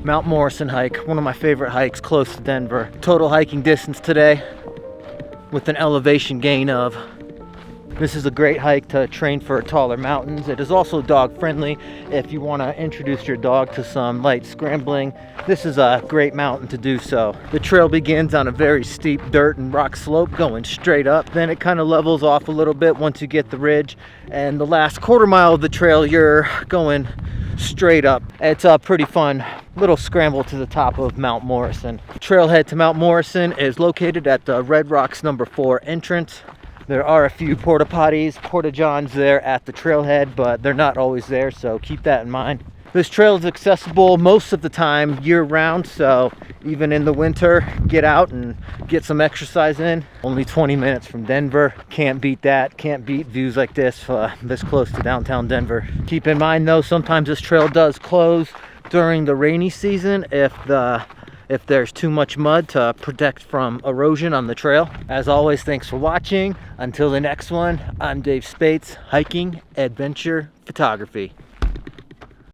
Mount Morrison hike, one of my favorite hikes close to Denver. Total hiking distance today with an elevation gain of. This is a great hike to train for taller mountains. It is also dog friendly if you want to introduce your dog to some light scrambling. This is a great mountain to do so. The trail begins on a very steep dirt and rock slope going straight up. Then it kind of levels off a little bit once you get the ridge. And the last quarter mile of the trail, you're going straight up. It's a pretty fun little scramble to the top of Mount Morrison. The trailhead to Mount Morrison is located at the Red Rocks #4 entrance. There are a few porta potties, porta johns there at the trailhead, but they're not always there, so keep that in mind. This trail is accessible most of the time year round, so even in the winter, get out and get some exercise in. Only 20 minutes from Denver. Can't beat that. Can't beat views like this close to downtown Denver. Keep in mind though, sometimes this trail does close during the rainy season if there's too much mud to protect from erosion on the trail. As always, thanks for watching. Until the next one, I'm Dave Spates, hiking, adventure, photography.